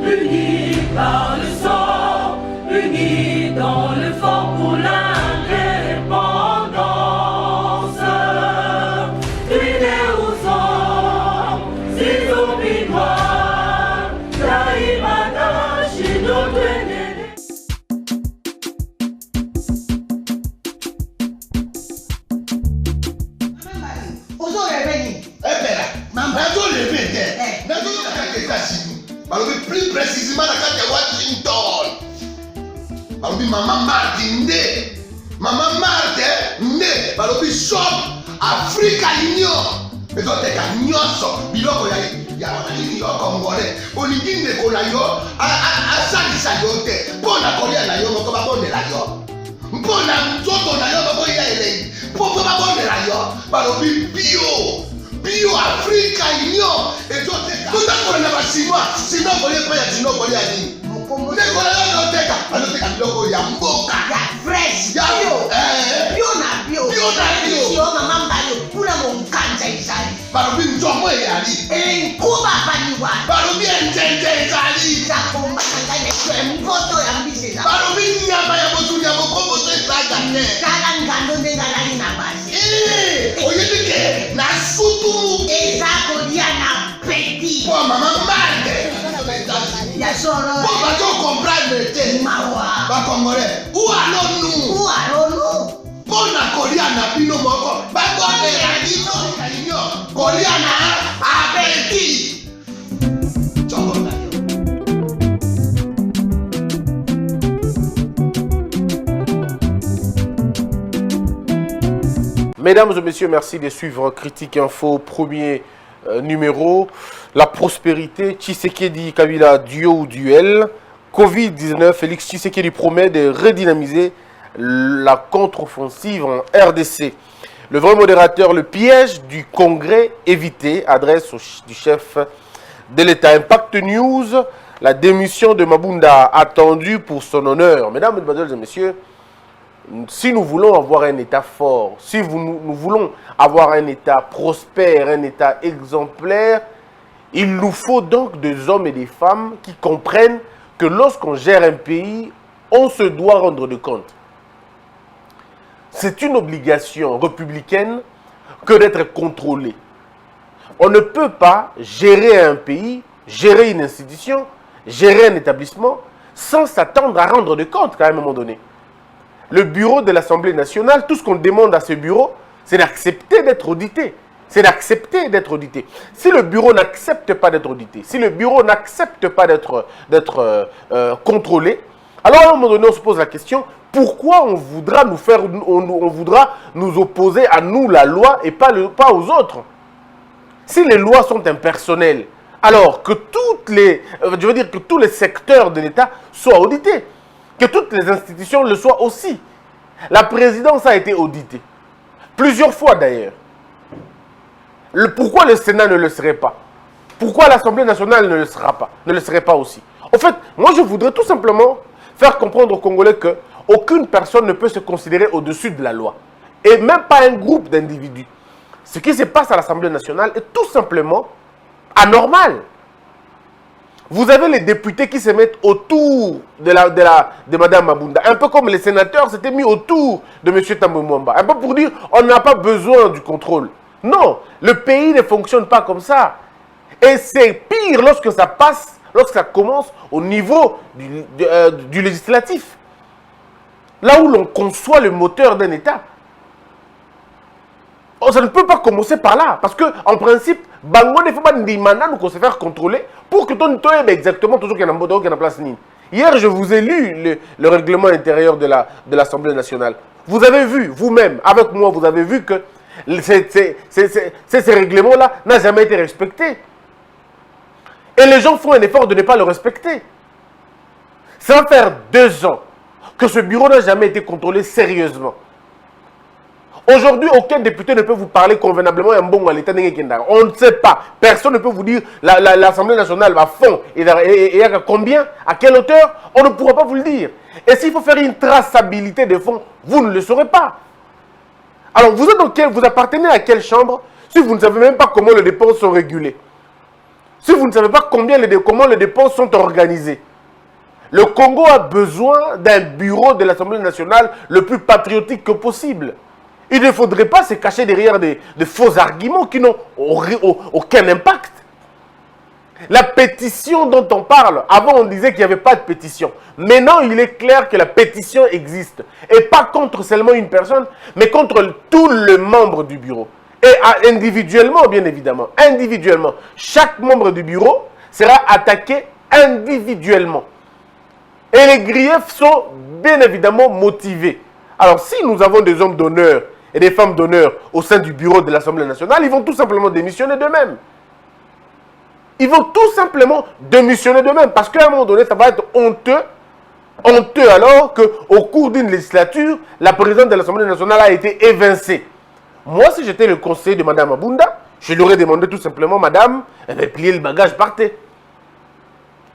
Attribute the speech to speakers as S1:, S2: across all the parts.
S1: unis par le sang, unis dans le fort pour l'indépendance. Unis aux hommes, ces zombies noirs, Taïmana, Chido,
S2: plus précisément dans Washington. Maman Martin Maman Martin shop Africa Union. Mais donc t'es qu'à nyonso biloko ya wananini yo congolais. Olingi ndeko na yo asalisa yo te. Mpona kolia na yo moko babondela yo. Mpona nzoto na yo moko ya elei. Mpo babondela yo balobi bio Africa Union. Et donc t'es qu'à tout na basinois. Sinon kolia pa ya sinon kolia ni. Ndeko na yo teka biloko ya mboka.
S3: Ya fresh.
S2: Ya
S3: Bio na bio. Yo mama mbalo kuna monkanja izali.
S2: Balobi nzomo yali.
S3: Kuba paniwa.
S2: Balobi njenje izali.
S3: Zakomba ngane mboto ya mbiseza.
S2: Balobi nyama ya botu ya bokombo to isaga te.
S3: Kala ngando ndengalali na basi.
S2: Oyedike na sutu.
S3: Ezako dia na petit.
S2: Pour maman mande.
S3: Ya soro.
S2: Pour pas to comprendre te.
S3: Mawa.
S2: Ba congolais. Où allons-nous? Pona kolia na bino moko. Ba bonne ya bino kalinyo. Kolia na abeti. Chobona yo.
S4: Mesdames et messieurs, merci de suivre Critique Info, premier numéro. La prospérité, Tshisekedi Kabila duo ou duel. Covid-19, Félix Tshisekedi promet de redynamiser la contre-offensive en RDC. Le vrai modérateur, le piège du Congrès évité, adresse du chef de l'État. Impact News, la démission de Mabunda attendue pour son honneur. Mesdames, Mesdemoiselles et Messieurs, si nous voulons avoir un État fort, si nous voulons avoir un État prospère, un État exemplaire, il nous faut donc des hommes et des femmes qui comprennent que lorsqu'on gère un pays, on se doit rendre de compte. C'est une obligation républicaine que d'être contrôlé. On ne peut pas gérer un pays, gérer une institution, gérer un établissement sans s'attendre à rendre de compte à un moment donné. Le bureau de l'Assemblée nationale, tout ce qu'on demande à ce bureau, c'est d'accepter d'être audité. C'est d'accepter d'être audité. Si le bureau n'accepte pas d'être audité, si le bureau n'accepte pas d'être contrôlé, alors à un moment donné, on se pose la question, pourquoi on voudra nous opposer à nous, la loi, et pas aux autres? Si les lois sont impersonnelles, alors que que tous les secteurs de l'État soient audités, que toutes les institutions le soient aussi. La présidence a été auditée, plusieurs fois d'ailleurs. Pourquoi le Sénat ne le serait pas? Pourquoi l'Assemblée nationale ne le serait pas aussi? En fait, moi je voudrais tout simplement faire comprendre aux Congolais qu'aucune personne ne peut se considérer au-dessus de la loi. Et même pas un groupe d'individus. Ce qui se passe à l'Assemblée nationale est tout simplement anormal. Vous avez les députés qui se mettent autour de Mme Mabunda. Un peu comme les sénateurs s'étaient mis autour de M. Tambwe Mwamba. Un peu pour dire, on n'a pas besoin du contrôle. Non, le pays ne fonctionne pas comme ça. Et c'est pire lorsque ça passe, lorsque ça commence au niveau du législatif. Là où l'on conçoit le moteur d'un État. Oh, ça ne peut pas commencer par là. Parce qu'en principe, Bango ne faut pas nous se faire contrôler pour que ton toit exactement toujours qu'il y a en place. Hier, je vous ai lu le règlement intérieur de l'Assemblée nationale. Vous avez vu, vous-même, avec moi, vous avez vu que ces règlements-là n'ont jamais été respectés. Et les gens font un effort de ne pas le respecter. Ça va faire 2 ans que ce bureau n'a jamais été contrôlé sérieusement. Aujourd'hui, aucun député ne peut vous parler convenablement à l'État. On ne sait pas. Personne ne peut vous dire l'Assemblée nationale va fond. Et à combien? À quelle hauteur? On ne pourra pas vous le dire. Et s'il faut faire une traçabilité des fonds, vous ne le saurez pas. Alors, vous appartenez à quelle chambre si vous ne savez même pas comment les dépenses sont régulées? si vous ne savez pas comment les dépenses sont organisées. Le Congo a besoin d'un bureau de l'Assemblée nationale le plus patriotique que possible. Il ne faudrait pas se cacher derrière de faux arguments qui n'ont aucun impact. La pétition dont on parle, avant on disait qu'il n'y avait pas de pétition. Maintenant, il est clair que la pétition existe. Et pas contre seulement une personne, mais contre tous les membres du bureau. Et individuellement, bien évidemment. Individuellement. Chaque membre du bureau sera attaqué individuellement. Et les griefs sont bien évidemment motivés. Alors, si nous avons des hommes d'honneur et des femmes d'honneur au sein du bureau de l'Assemblée nationale, ils vont tout simplement démissionner d'eux-mêmes. Ils vont tout simplement démissionner d'eux-mêmes. Parce qu'à un moment donné, ça va être honteux. Honteux alors qu'au cours d'une législature, la présidente de l'Assemblée nationale a été évincée. Moi, si j'étais le conseiller de Mme Mabunda, je lui aurais demandé tout simplement, Madame, pliez le bagage, partez.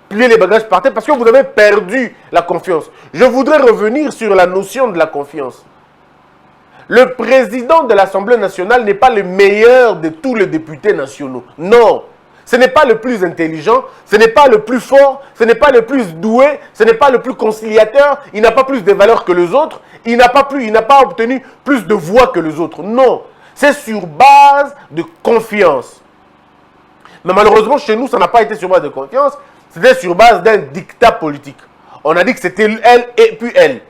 S4: Pliez les bagages, partez, parce que vous avez perdu la confiance. Je voudrais revenir sur la notion de la confiance. Le président de l'Assemblée nationale n'est pas le meilleur de tous les députés nationaux. Non. Ce n'est pas le plus intelligent, ce n'est pas le plus fort, ce n'est pas le plus doué, ce n'est pas le plus conciliateur, il n'a pas plus de valeur que les autres, il n'a pas obtenu plus de voix que les autres. Non. C'est sur base de confiance. Mais malheureusement, chez nous, ça n'a pas été sur base de confiance. C'était sur base d'un dictat politique. On a dit que c'était elle et puis elle.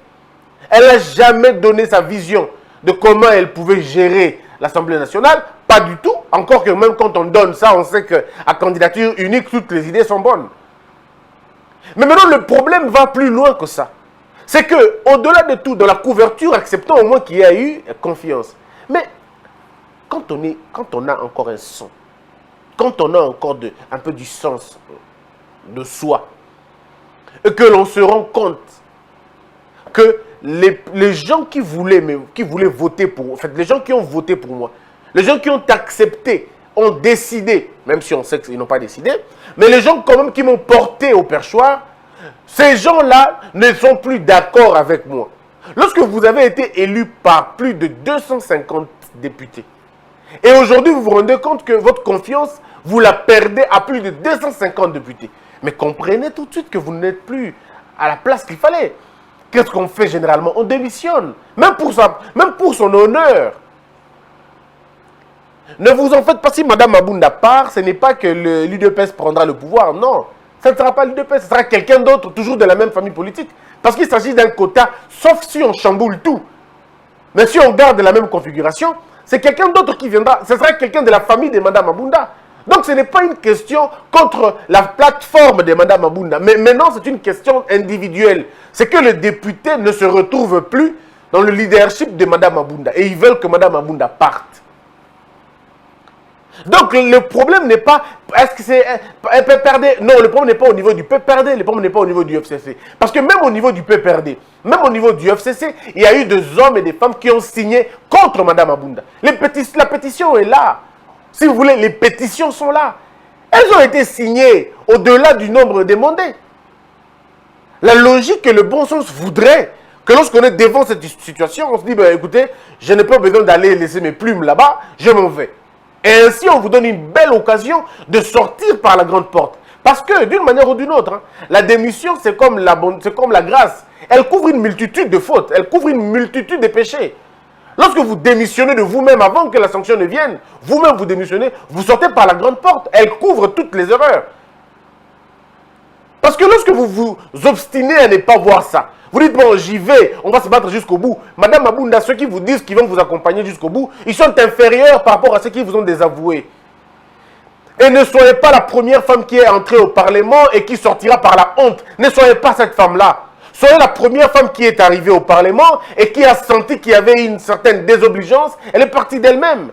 S4: Elle n'a jamais donné sa vision de comment elle pouvait gérer l'Assemblée nationale. Pas du tout. Encore que même quand on donne ça, on sait qu'à candidature unique, toutes les idées sont bonnes. Mais maintenant, le problème va plus loin que ça. C'est qu'au-delà de tout, de la couverture, acceptons au moins qu'il y a eu confiance. Mais quand on a encore un son, quand on a encore un peu du sens de soi, et que l'on se rend compte que les gens qui voulaient voter pour moi, en fait, les gens qui ont voté pour moi, les gens qui ont accepté, ont décidé, même si on sait qu'ils n'ont pas décidé, mais les gens quand même qui m'ont porté au perchoir, ces gens-là ne sont plus d'accord avec moi. Lorsque vous avez été élu par plus de 250 députés, et aujourd'hui vous vous rendez compte que votre confiance, vous la perdez à plus de 250 députés. Mais comprenez tout de suite que vous n'êtes plus à la place qu'il fallait. Qu'est-ce qu'on fait généralement? On démissionne. Même pour son honneur. Ne vous en faites pas, si Mme Mabunda part, ce n'est pas que l'UDPS prendra le pouvoir. Non, ce ne sera pas l'UDPS, ce sera quelqu'un d'autre, toujours de la même famille politique. Parce qu'il s'agit d'un quota, sauf si on chamboule tout. Mais si on garde la même configuration, c'est quelqu'un d'autre qui viendra. Ce sera quelqu'un de la famille de Mme Mabunda. Donc ce n'est pas une question contre la plateforme de Mme Mabunda. Mais maintenant, c'est une question individuelle. C'est que les députés ne se retrouvent plus dans le leadership de Mme Mabunda. Et ils veulent que Mme Mabunda parte. Donc le problème n'est pas, est-ce que c'est un PPRD? Non, le problème n'est pas au niveau du PPRD, le problème n'est pas au niveau du FCC. Parce que même au niveau du PPRD, même au niveau du FCC, il y a eu des hommes et des femmes qui ont signé contre Mme Mabunda. La pétition est là. Si vous voulez, les pétitions sont là. Elles ont été signées au-delà du nombre demandé. La logique et le bon sens voudraient que lorsqu'on est devant cette situation, on se dit, ben, écoutez, je n'ai pas besoin d'aller laisser mes plumes là-bas, je m'en vais. Et ainsi, on vous donne une belle occasion de sortir par la grande porte. Parce que, d'une manière ou d'une autre, la démission, c'est comme la grâce. Elle couvre une multitude de fautes, elle couvre une multitude de péchés. Lorsque vous démissionnez de vous-même avant que la sanction ne vienne, vous-même vous démissionnez, vous sortez par la grande porte. Elle couvre toutes les erreurs. Parce que lorsque vous vous obstinez à ne pas voir ça, vous dites, bon, j'y vais, on va se battre jusqu'au bout. Madame Mabunda, ceux qui vous disent qu'ils vont vous accompagner jusqu'au bout, ils sont inférieurs par rapport à ceux qui vous ont désavoué. Et ne soyez pas la première femme qui est entrée au Parlement et qui sortira par la honte. Ne soyez pas cette femme-là. Soyez la première femme qui est arrivée au Parlement et qui a senti qu'il y avait une certaine désobligeance. Elle est partie d'elle-même.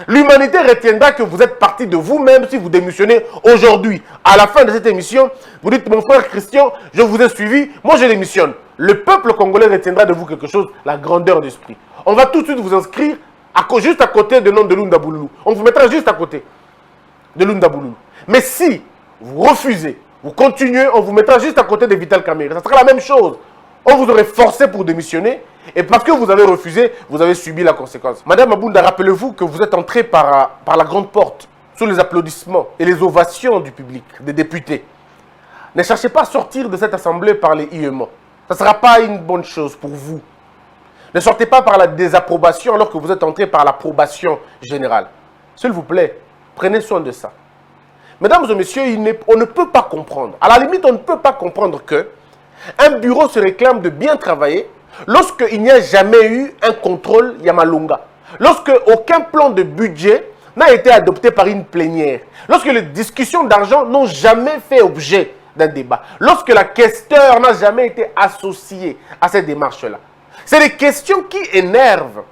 S4: L'humanité retiendra que vous êtes parti de vous-même si vous démissionnez aujourd'hui. À la fin de cette émission, vous dites, mon frère Christian, je vous ai suivi, moi je démissionne. Le peuple congolais retiendra de vous quelque chose, la grandeur d'esprit. On va tout de suite vous inscrire juste à côté du nom de Lunda Bouloulou. On vous mettra juste à côté de Lunda Bouloulou. Mais si vous refusez, vous continuez, on vous mettra juste à côté de Vital Kamerhe. Ça sera la même chose. On vous aurait forcé pour démissionner. Et parce que vous avez refusé, vous avez subi la conséquence. Madame Mabunda, rappelez-vous que vous êtes entrée par la grande porte. sous les applaudissements et les ovations du public, des députés. Ne cherchez pas à sortir de cette assemblée par les IEMO. Ça ne sera pas une bonne chose pour vous. Ne sortez pas par la désapprobation alors que vous êtes entré par l'approbation générale. S'il vous plaît, prenez soin de ça. Mesdames et messieurs, on ne peut pas comprendre. À la limite, on ne peut pas comprendre que un bureau se réclame de bien travailler lorsqu'il n'y a jamais eu un contrôle Yamalunga. Lorsque aucun plan de budget n'a été adopté par une plénière. Lorsque les discussions d'argent n'ont jamais fait objet d'un débat. Lorsque la questeur n'a jamais été associée à cette démarche-là. C'est des questions qui énervent.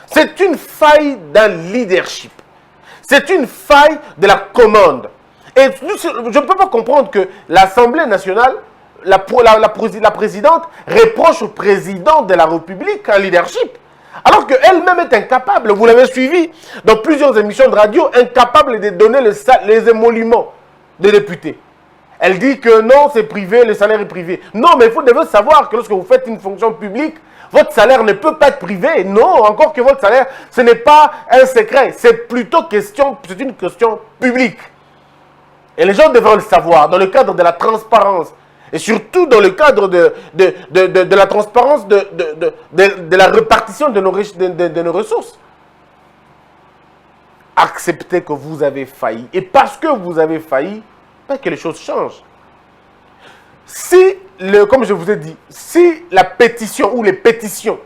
S4: C'est une faille d'un leadership. C'est une faille de la commande. Et je ne peux pas comprendre que l'Assemblée nationale, la présidente, reproche au président de la République un leadership. Alors qu'elle-même est incapable, vous l'avez suivi dans plusieurs émissions de radio, incapable de donner les émoluments des députés. Elle dit que non, c'est privé, le salaire est privé. Non, mais vous devez savoir que lorsque vous faites une fonction publique, votre salaire ne peut pas être privé. Non, encore que votre salaire, ce n'est pas un secret. C'est plutôt c'est une question publique. Et les gens devraient le savoir dans le cadre de la transparence. Et surtout dans le cadre de la transparence de la répartition de nos ressources. Acceptez que vous avez failli. Et parce que vous avez failli, que les choses changent. Si, comme je vous ai dit, si la pétition ou les pétitions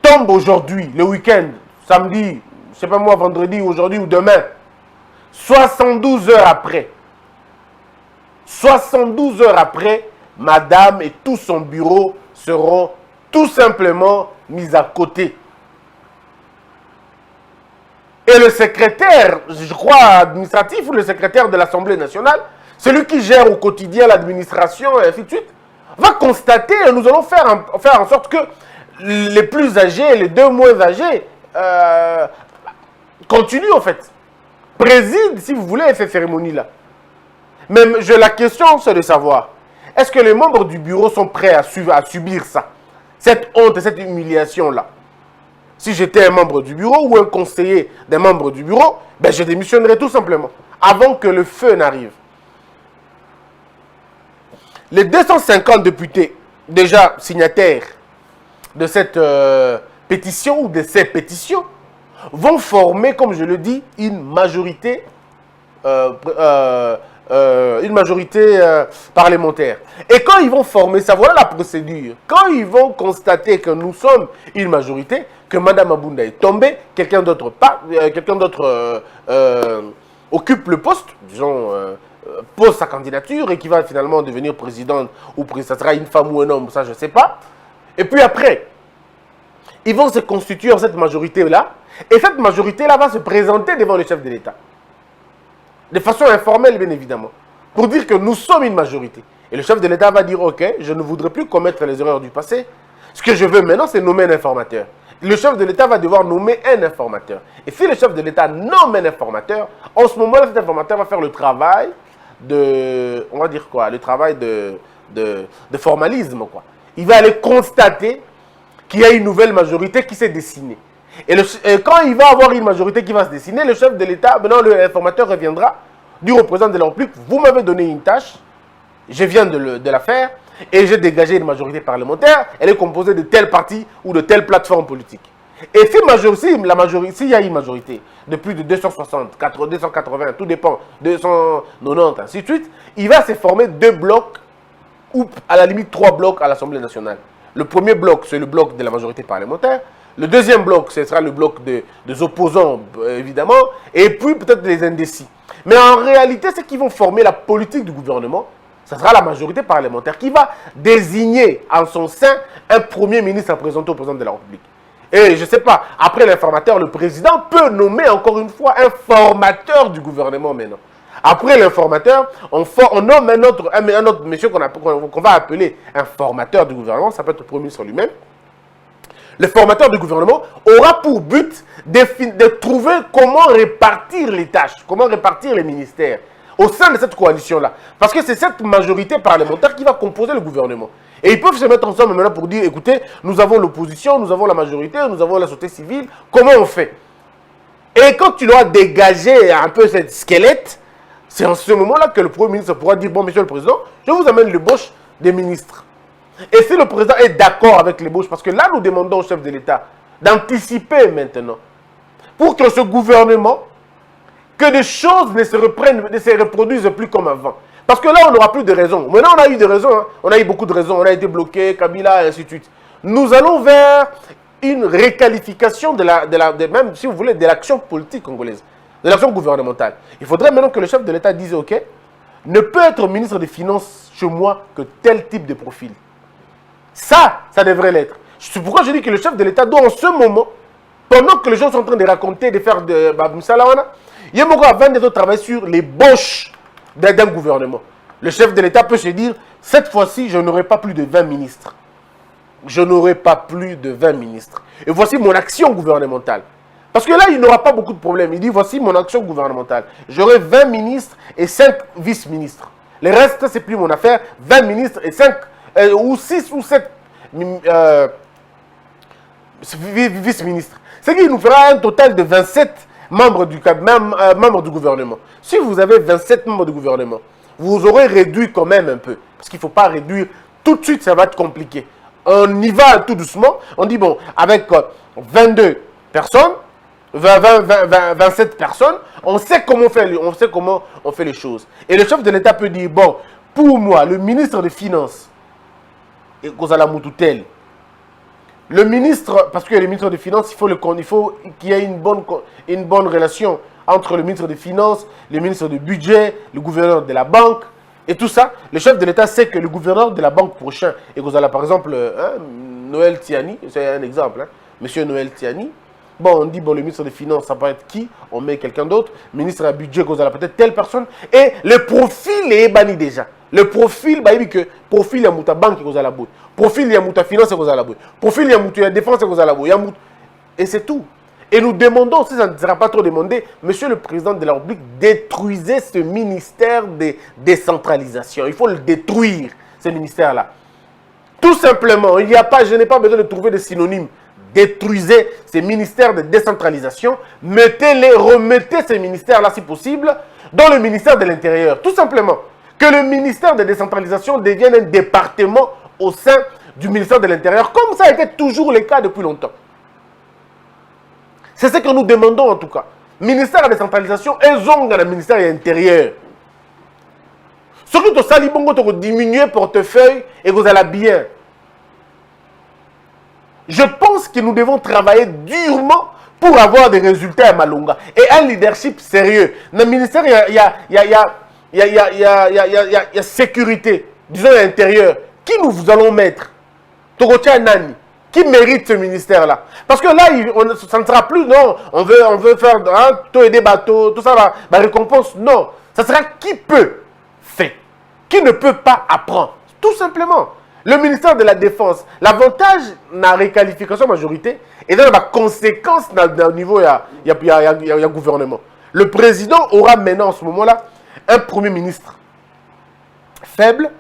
S4: tombent aujourd'hui, le week-end, samedi, je ne sais pas moi, vendredi, aujourd'hui ou demain, 72 heures après, 72 heures après, madame et tout son bureau seront tout simplement mis à côté. Et le secrétaire, je crois, administratif ou le secrétaire de l'Assemblée nationale, celui qui gère au quotidien l'administration et ainsi de suite, va constater, et nous allons faire en sorte que les plus âgés, les deux moins âgés, continuent en fait. Président, si vous voulez, ces cérémonies-là. Mais la question, c'est de savoir, est-ce que les membres du bureau sont prêts à subir ça? Cette honte et cette humiliation-là. Si j'étais un membre du bureau ou un conseiller des membres du bureau, ben je démissionnerais tout simplement, avant que le feu n'arrive. Les 250 députés déjà signataires de cette pétition ou de ces pétitions vont former, comme je le dis, une majorité parlementaire. Et quand ils vont former ça, voilà la procédure. Quand ils vont constater que nous sommes une majorité, que Mme Mabunda est tombée, quelqu'un d'autre occupe le poste, disons, pose sa candidature et qui va finalement devenir présidente ou ça sera une femme ou un homme, ça je ne sais pas. Et puis après, ils vont se constituer en cette majorité-là et cette majorité-là va se présenter devant le chef de l'État. De façon informelle, bien évidemment, pour dire que nous sommes une majorité. Et le chef de l'État va dire, ok, je ne voudrais plus commettre les erreurs du passé. Ce que je veux maintenant, c'est nommer un informateur. Le chef de l'État va devoir nommer un informateur. Et si le chef de l'État nomme un informateur, en ce moment-là, cet informateur va faire le travail on va dire quoi, le travail de formalisme, quoi. Il va aller constater qu'il y a une nouvelle majorité qui s'est dessinée. Et quand il va avoir une majorité qui va se dessiner, le chef de l'État, maintenant l'informateur reviendra, du représentant de la République, vous m'avez donné une tâche, je viens de la faire, et j'ai dégagé une majorité parlementaire, elle est composée de tel parti ou de telle plateforme politique. Et s'il y a une majorité de plus de 260, 280, tout dépend, 290, ainsi de suite, il va se former 2 blocs, ou à la limite 3 blocs à l'Assemblée nationale. Le premier bloc, c'est le bloc de la majorité parlementaire. Le deuxième bloc, ce sera le bloc des opposants, évidemment, et puis peut-être des indécis. Mais en réalité, ceux qui vont former la politique du gouvernement, ce sera la majorité parlementaire qui va désigner en son sein un premier ministre à présenter au président de la République. Et je ne sais pas, après l'informateur, le président peut nommer encore une fois un formateur du gouvernement maintenant. Après l'informateur, on nomme un autre monsieur qu'on va appeler un formateur du gouvernement, ça peut être le premier ministre lui-même. Le formateur du gouvernement aura pour but de trouver comment répartir les tâches, comment répartir les ministères au sein de cette coalition-là. Parce que c'est cette majorité parlementaire qui va composer le gouvernement. Et ils peuvent se mettre ensemble maintenant pour dire, écoutez, nous avons l'opposition, nous avons la majorité, nous avons la société civile, comment on fait? Et quand tu dois dégager un peu cette squelette, c'est en ce moment-là que le Premier ministre pourra dire, bon, monsieur le Président, je vous amène l'ébauche des ministres. Et si le Président est d'accord avec l'ébauche, parce que là, nous demandons au chef de l'État d'anticiper maintenant, pour que ce gouvernement, que des choses ne se reproduisent plus comme avant. Parce que là, on n'aura plus de raisons. Maintenant, on a eu des raisons. Hein. On a eu beaucoup de raisons. On a été bloqué, Kabila, et ainsi de suite. Nous allons vers une réqualification même, si vous voulez, de l'action politique congolaise, de l'action gouvernementale. Il faudrait maintenant que le chef de l'État dise, OK, ne peut être ministre des Finances chez moi que tel type de profil. Ça devrait l'être. C'est pourquoi je dis que le chef de l'État doit en ce moment, pendant que les gens sont en train de raconter, de faire de Baboussalawana, il y a beaucoup avant de travailler sur l'ébauche d'un gouvernement. Le chef de l'État peut se dire, cette fois-ci, je n'aurai pas plus de 20 ministres. Je n'aurai pas plus de 20 ministres. Et voici mon action gouvernementale. Parce que là, il n'aura pas beaucoup de problèmes. Il dit, voici mon action gouvernementale. J'aurai 20 ministres et 5 vice-ministres. Le reste, c'est plus mon affaire. 20 ministres et 5, ou 6 ou 7 vice-ministres. Ce qui nous fera un total de 27 membres du gouvernement. Si vous avez 27 membres du gouvernement, vous aurez réduit quand même un peu. Parce qu'il ne faut pas réduire. Tout de suite, ça va être compliqué. On y va tout doucement. On dit, bon, avec 22 personnes, 27 personnes, on sait comment on fait les choses. Et le chef de l'État peut dire, bon, pour moi, le ministre des Finances, et Kozala-Moutoutel, le ministre, parce que le ministre des Finances, il faut qu'il y ait une bonne relation entre le ministre des Finances, le ministre du Budget, le gouverneur de la banque, et tout ça. Le chef de l'État sait que le gouverneur de la banque prochain, et Kozala, par exemple, Noël Tiani, c'est un exemple, hein, monsieur Noël Tiani. Bon, on dit, bon, le ministre des Finances, ça peut être qui? On met quelqu'un d'autre. Ministre du Budget, peut-être telle personne. Et le profil est banni déjà. Le profil, bah, il dit que profil, il y a Mouta Banque, profil, il y a Mouta Finance, profil, il y a Mouta Défense, et c'est tout. Et nous demandons, si ça ne sera pas trop demandé, monsieur le Président de la République, détruisez ce ministère de décentralisation. Il faut le détruire, ce ministère-là. Tout simplement, je n'ai pas besoin de trouver des synonymes. Détruisez ces ministères de décentralisation, remettez ces ministères-là si possible dans le ministère de l'Intérieur. Tout simplement, que le ministère de décentralisation devienne un département au sein du ministère de l'Intérieur, comme ça a été toujours le cas depuis longtemps. C'est ce que nous demandons en tout cas. Ministère de décentralisation, elles ont dans le ministère de l'Intérieur. Surtout au Salibongo, tu diminuer le portefeuille et vous allez bien. Je pense que nous devons travailler durement pour avoir des résultats à Malonga. Et un leadership sérieux. Dans le ministère, il y a sécurité, disons l'intérieur. Qui nous allons mettre? Togotia Nani. Qui mérite ce ministère-là? Parce que là, ça ne sera plus, non, on veut faire tout et des bateaux, tout ça, la récompense. Non. Ça sera qui peut faire. Qui ne peut pas apprendre. Tout simplement. Le ministère de la Défense, l'avantage de la réqualification majorité est dans la conséquence au niveau il y a gouvernement. Le président aura maintenant en ce moment-là un premier ministre faible.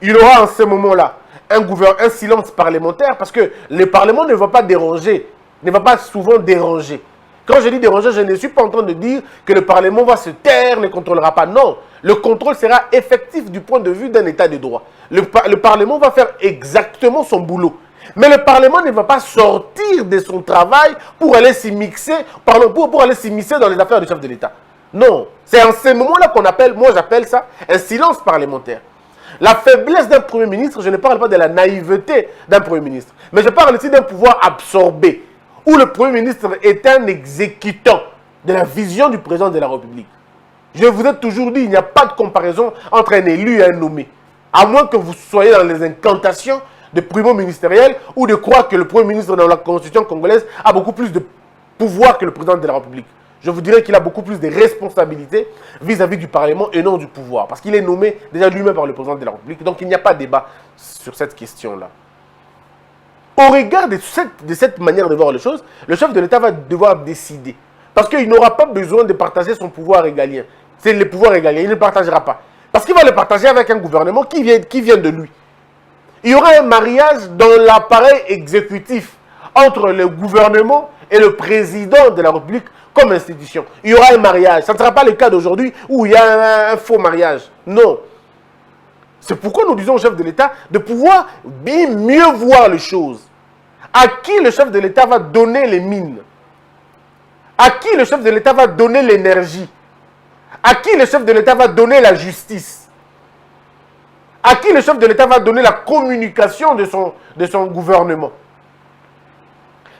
S4: Il aura en ce moment-là un silence parlementaire parce que le Parlement ne va pas déranger, ne va pas souvent déranger. Quand je dis déranger, je ne suis pas en train de dire que le Parlement va se taire, ne contrôlera pas. Non, le contrôle sera effectif du point de vue d'un état de droit. Le Parlement va faire exactement son boulot. Mais le Parlement ne va pas sortir de son travail pour aller s'immiscer, pour aller s'immiscer dans les affaires du chef de l'État. Non, c'est en ce moment-là qu'on appelle, moi j'appelle ça un silence parlementaire. La faiblesse d'un Premier ministre, je ne parle pas de la naïveté d'un Premier ministre, mais je parle ici d'un pouvoir absorbé, où le Premier ministre est un exécutant de la vision du président de la République. Je vous ai toujours dit, il n'y a pas de comparaison entre un élu et un nommé. À moins que vous soyez dans les incantations de primo ministériel ou de croire que le Premier ministre dans la Constitution congolaise a beaucoup plus de pouvoir que le président de la République. Je vous dirais qu'il a beaucoup plus de responsabilités vis-à-vis du Parlement et non du pouvoir. Parce qu'il est nommé déjà lui-même par le président de la République. Donc il n'y a pas de débat sur cette question-là. Au regard de cette manière de voir les choses, le chef de l'État va devoir décider. Parce qu'il n'aura pas besoin de partager son pouvoir régalien. C'est le pouvoir régalien, il ne le partagera pas. Parce qu'il va le partager avec un gouvernement qui vient de lui. Il y aura un mariage dans l'appareil exécutif entre le gouvernement et le président de la République comme institution. Il y aura un mariage. Ça ne sera pas le cas d'aujourd'hui où il y a un faux mariage. Non. C'est pourquoi nous disons au chef de l'État de pouvoir bien mieux voir les choses. À qui le chef de l'État va donner les mines? À qui le chef de l'État va donner l'énergie? À qui le chef de l'État va donner la justice? À qui le chef de l'État va donner la communication de son gouvernement?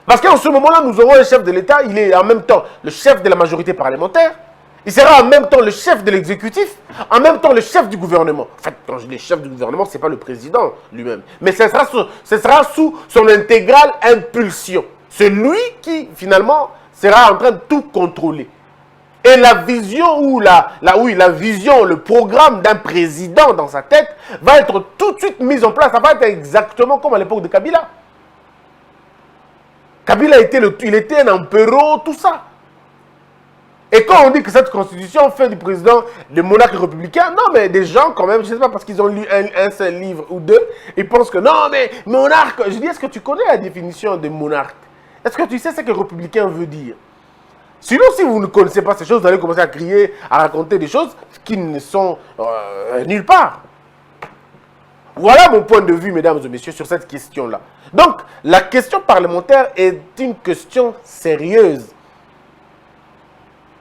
S4: Parce qu'en ce moment-là, nous aurons un chef de l'État, il est en même temps le chef de la majorité parlementaire, il sera en même temps le chef de l'exécutif, en même temps le chef du gouvernement. En fait, quand je dis chef du gouvernement, ce n'est pas le président lui-même, mais ce sera sous son intégrale impulsion. C'est lui qui, finalement, sera en train de tout contrôler. Et la vision la vision, le programme d'un président dans sa tête va être tout de suite mise en place. Ça va être exactement comme à l'époque de Kabila. Kabila il était un empereur, tout ça. Et quand on dit que cette constitution fait du président le monarque républicain, non mais des gens quand même, je ne sais pas parce qu'ils ont lu un seul livre ou deux, ils pensent que non mais monarque, je dis est-ce que tu connais la définition de monarque? Est-ce que tu sais ce que républicain veut dire? Sinon, si vous ne connaissez pas ces choses, vous allez commencer à crier, à raconter des choses qui ne sont nulle part. Voilà mon point de vue, mesdames et messieurs, sur cette question-là. Donc, la question parlementaire est une question sérieuse.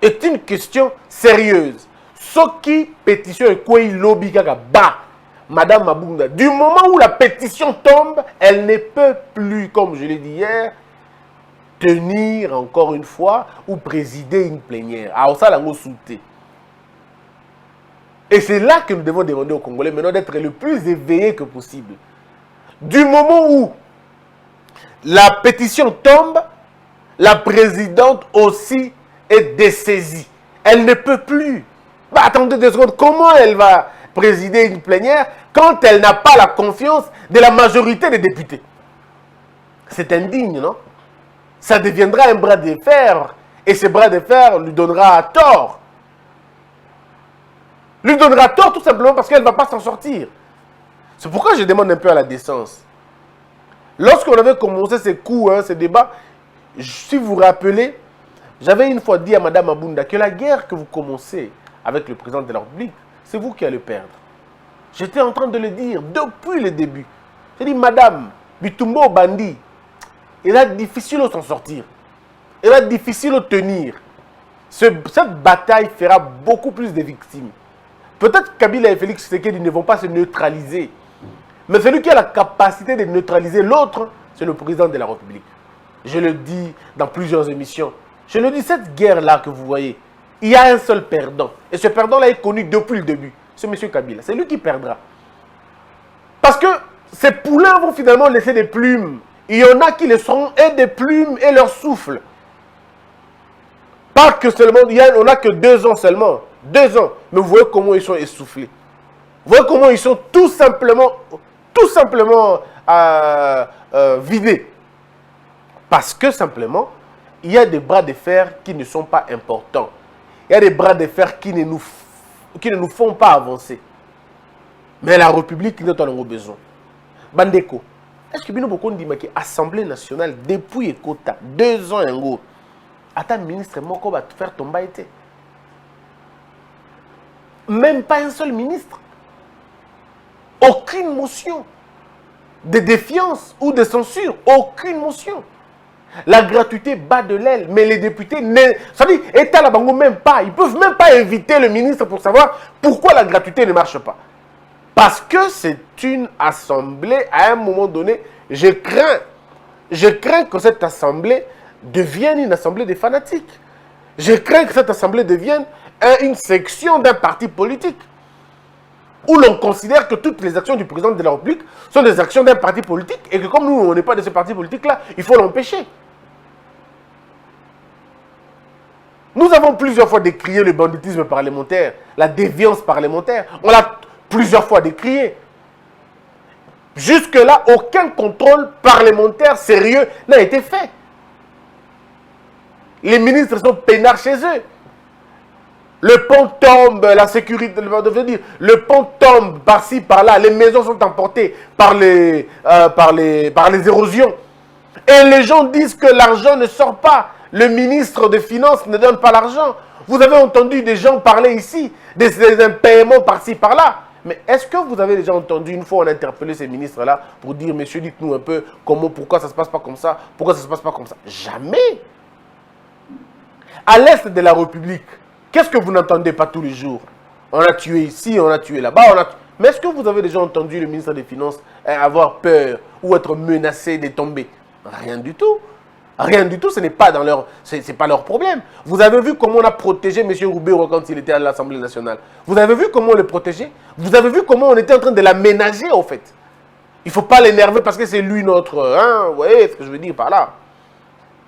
S4: Est une question sérieuse. Ce qui pétition est quoi il lobby bas, Madame Mabunda. Du moment où la pétition tombe, elle ne peut plus, comme je l'ai dit hier, tenir encore une fois ou présider une plénière. Alors ça, et c'est là que nous devons demander aux Congolais maintenant d'être le plus éveillés que possible. Du moment où la pétition tombe, la présidente aussi est dessaisie. Elle ne peut plus. Bah, attendez 2 secondes, comment elle va présider une plénière quand elle n'a pas la confiance de la majorité des députés? C'est indigne, non? Ça deviendra un bras de fer, et ce bras de fer lui donnera tort. Lui donnera tort tout simplement parce qu'elle ne va pas s'en sortir. C'est pourquoi je demande un peu à la décence. Lorsqu'on avait commencé ces coups, ces débats, si vous vous rappelez, j'avais une fois dit à Mme Mabunda que la guerre que vous commencez avec le président de la République, c'est vous qui allez perdre. J'étais en train de le dire depuis le début. J'ai dit, Madame, Bitumbo Bandi, il est difficile de s'en sortir. Il est difficile de tenir. Cette bataille fera beaucoup plus de victimes. Peut-être Kabila et Félix Tshisekedi ne vont pas se neutraliser. Mais celui qui a la capacité de neutraliser l'autre, c'est le président de la République. Je le dis dans plusieurs émissions. Je le dis, cette guerre-là que vous voyez, il y a un seul perdant. Et ce perdant-là est connu depuis le début. C'est M. Kabila. C'est lui qui perdra. Parce que ces poulains vont finalement laisser des plumes. Il y en a qui laisseront et des plumes et leur souffle. Pas que seulement, on n'a que 2 ans seulement. 2 ans. Mais vous voyez comment ils sont essoufflés. Vous voyez comment ils sont tout simplement vidés. Parce que simplement, il y a des bras de fer qui ne sont pas importants. Il y a des bras de fer qui ne nous font pas avancer. Mais la République, nous avons besoin. Bandeko, est-ce que nous avons dit que l'Assemblée nationale, depuis Ekota, 2 ans en gros, attends, ministre, Moko va faire tomber. Même pas un seul ministre. Aucune motion de défiance ou de censure. Aucune motion. La gratuité bat de l'aile, mais les députés, ça dit, État là même pas. Ils ne peuvent même pas inviter le ministre pour savoir pourquoi la gratuité ne marche pas. Parce que c'est une assemblée, à un moment donné, je crains que cette assemblée devienne une assemblée des fanatiques. Je crains que cette assemblée devienne une section d'un parti politique. Où l'on considère que toutes les actions du président de la République sont des actions d'un parti politique et que comme nous, on n'est pas de ce parti politique-là, il faut l'empêcher. Nous avons plusieurs fois décrié le banditisme parlementaire, la déviance parlementaire. On l'a plusieurs fois décrié. Jusque-là, aucun contrôle parlementaire sérieux n'a été fait. Les ministres sont peinards chez eux. Le pont tombe, la sécurité, le pont tombe par-ci, par-là, les maisons sont emportées par les érosions. Et les gens disent que l'argent ne sort pas. le ministre des Finances ne donne pas l'argent. Vous avez entendu des gens parler ici, des impaiements par-ci, par-là. Mais est-ce que vous avez déjà entendu, une fois on a interpellé ces ministres-là pour dire, messieurs, dites-nous un peu comment, pourquoi ça ne se passe pas comme ça, pourquoi ça ne se passe pas comme ça? Jamais. À l'est de la République, qu'est-ce que vous n'entendez pas tous les jours? On a tué ici, on a tué là-bas, Mais est-ce que vous avez déjà entendu le ministre des Finances avoir peur ou être menacé de tomber? Rien du tout. Rien du tout, ce n'est pas dans leur, c'est pas leur problème. Vous avez vu comment on a protégé M. Roubero quand il était à l'Assemblée nationale. Vous avez vu comment on le protégeait. Vous avez vu comment on était en train de l'aménager, en fait. Il ne faut pas l'énerver parce que c'est lui notre... Hein, vous voyez ce que je veux dire par là.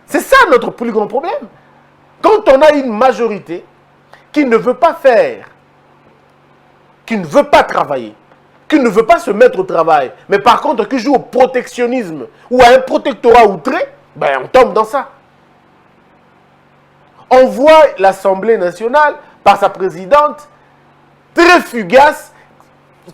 S4: C'est ça notre plus grand problème. Quand on a une majorité qui ne veut pas faire, qui ne veut pas travailler, qui ne veut pas se mettre au travail, mais par contre qui joue au protectionnisme ou à un protectorat outré, ben on tombe dans ça. On voit l'Assemblée nationale, par sa présidente, très fugace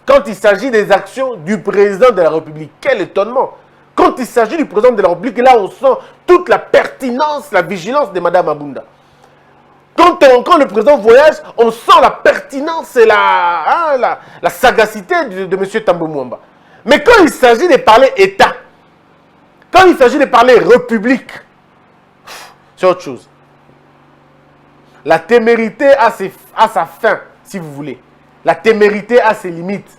S4: quand il s'agit des actions du président de la République. Quel étonnement! Quand il s'agit du président de la République, là on sent toute la pertinence, la vigilance de Mme Mabunda. Quand le président voyage, on sent la pertinence et la sagacité de M. Tambo Mwamba. Mais quand il s'agit de parler État, quand il s'agit de parler République, c'est autre chose. La témérité a sa fin, si vous voulez. La témérité a ses limites.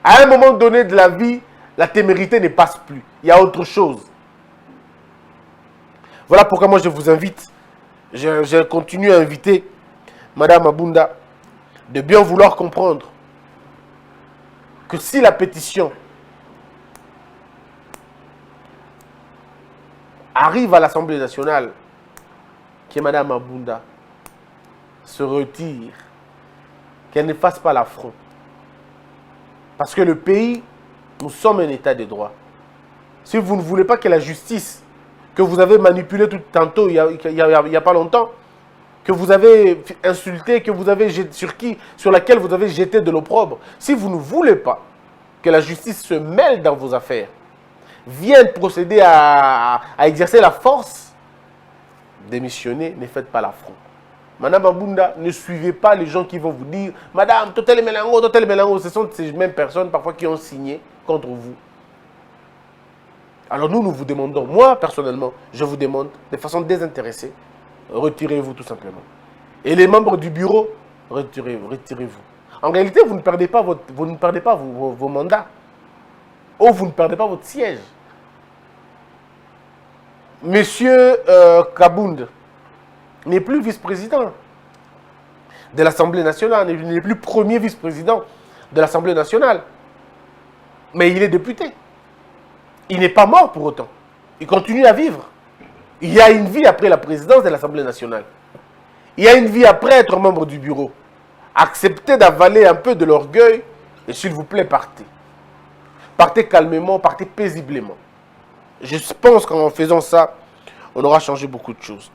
S4: À un moment donné de la vie, la témérité ne passe plus. Il y a autre chose. Voilà pourquoi moi je vous invite, je continue à inviter Mme Mabunda de bien vouloir comprendre que si la pétition arrive à l'Assemblée nationale, que Mme Mabunda se retire, qu'elle ne fasse pas l'affront. Parce que le pays, nous sommes un état de droit. Si vous ne voulez pas que la justice, que vous avez manipulée tout tantôt, il y a pas longtemps, que vous avez insulté, que vous avez sur laquelle vous avez jeté de l'opprobre, si vous ne voulez pas que la justice se mêle dans vos affaires, viennent procéder à exercer la force, démissionnez, ne faites pas l'affront. Madame Mabunda, ne suivez pas les gens qui vont vous dire « Madame, Totel Melango », ce sont ces mêmes personnes parfois qui ont signé contre vous. Alors nous vous demandons, moi personnellement, je vous demande de façon désintéressée, retirez-vous tout simplement. Et les membres du bureau, retirez-vous. En réalité, vous ne perdez pas vos mandats. Ou vous ne perdez pas votre siège. Monsieur Kabound n'est plus vice-président de l'Assemblée nationale, il n'est plus premier vice-président de l'Assemblée nationale. Mais il est député. Il n'est pas mort pour autant. Il continue à vivre. Il y a une vie après la présidence de l'Assemblée nationale. Il y a une vie après être membre du bureau. Acceptez d'avaler un peu de l'orgueil et s'il vous plaît, partez. Partez calmement, partez paisiblement. Je pense qu'en faisant ça, on aura changé beaucoup de choses.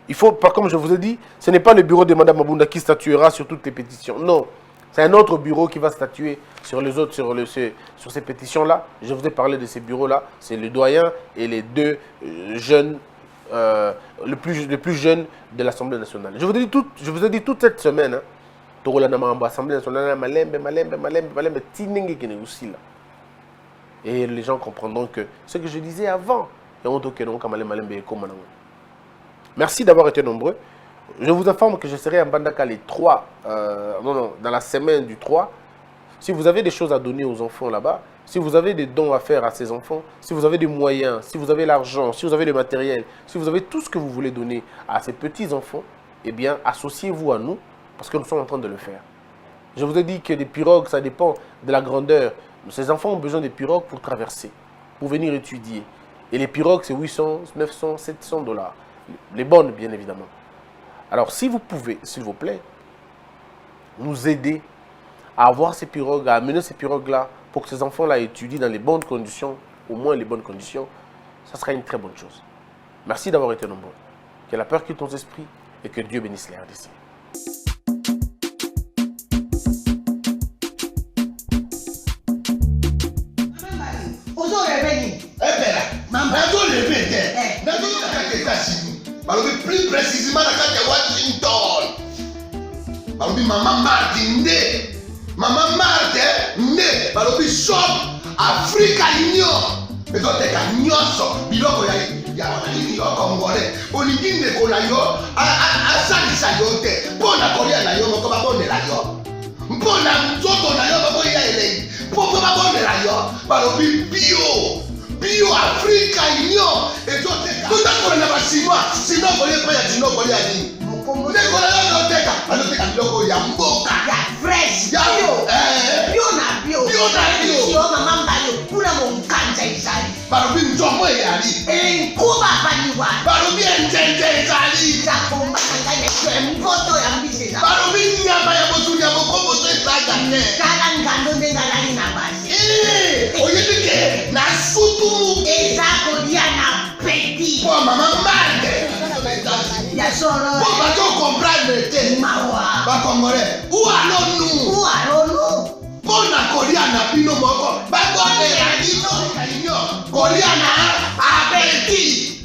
S4: Il faut, comme je vous ai dit, ce n'est pas le bureau de Mme Mabunda qui statuera sur toutes les pétitions. Non, c'est un autre bureau qui va statuer sur les autres, sur ces pétitions-là. Je vous ai parlé de ces bureaux-là. C'est le doyen et les deux jeunes, le plus jeune de l'Assemblée nationale. Je vous ai dit toute cette semaine, hein, l'Assemblée nationale, et les gens comprendront que ce que je disais avant, merci d'avoir été nombreux. Je vous informe que je serai à Mbandaka les 3, dans la semaine du 3. Si vous avez des choses à donner aux enfants là-bas, si vous avez des dons à faire à ces enfants, si vous avez des moyens, si vous avez l'argent, si vous avez le matériel, si vous avez tout ce que vous voulez donner à ces petits-enfants, eh bien, associez-vous à nous, parce que nous sommes en train de le faire. Je vous ai dit que les pirogues, ça dépend de la grandeur. Ces enfants ont besoin de pirogues pour traverser, pour venir étudier. Et les pirogues, c'est 800, 900, 700 $. Les bonnes, bien évidemment. Alors, si vous pouvez, s'il vous plaît, nous aider à avoir ces pirogues, à amener ces pirogues-là, pour que ces enfants-là étudient dans les bonnes conditions, au moins les bonnes conditions, ça sera une très bonne chose. Merci d'avoir été nombreux. Que la peur quitte nos esprits et que Dieu bénisse les RDC.
S2: Maman Marthe nde. Maman Marthe nde. Balobi shop Africa Union. Ezoteka nyonso biloko ya nini yo Congolais. Olingi ndeko na yo asalisa yo te. Mpona kolia na yo moko babondela yo. Mpona nzoto na yo baboya elengi. Mpo babondela yo. Balobi bio Africa Union. Ezoteka. Tutakola na basinois. Sino kolia pa ya sino kolia nini. Ndeko na yo azoteka. Azoteka biloko ya mboka.
S3: Ya fresh.
S2: Ya
S3: bio na bio.
S2: Bio na bio.
S3: Yo mama mbayo kuna monkanja izali.
S2: Balobi nzomo eyali.
S3: Enkuba baniwa.
S2: Balobi enjenje ezali.
S3: Zakomba kanganya kwe mpoto ya mbise za.
S2: Balobi nyama ya motu ya mokombo to ezaga ne.
S3: Kala ngando ndenga lali na basi.
S2: Oyebike na sutu.
S3: Ezako dia na peti.
S2: Po mama Marthe.
S3: Ya soro.
S2: Po bato comprendre te.
S3: Mawa.
S2: Ba Congolais. Où allons-nous?
S3: Où allons-nous?
S2: Pona kolia na bino moko. Ba kolia na bino. Kolia na apeti.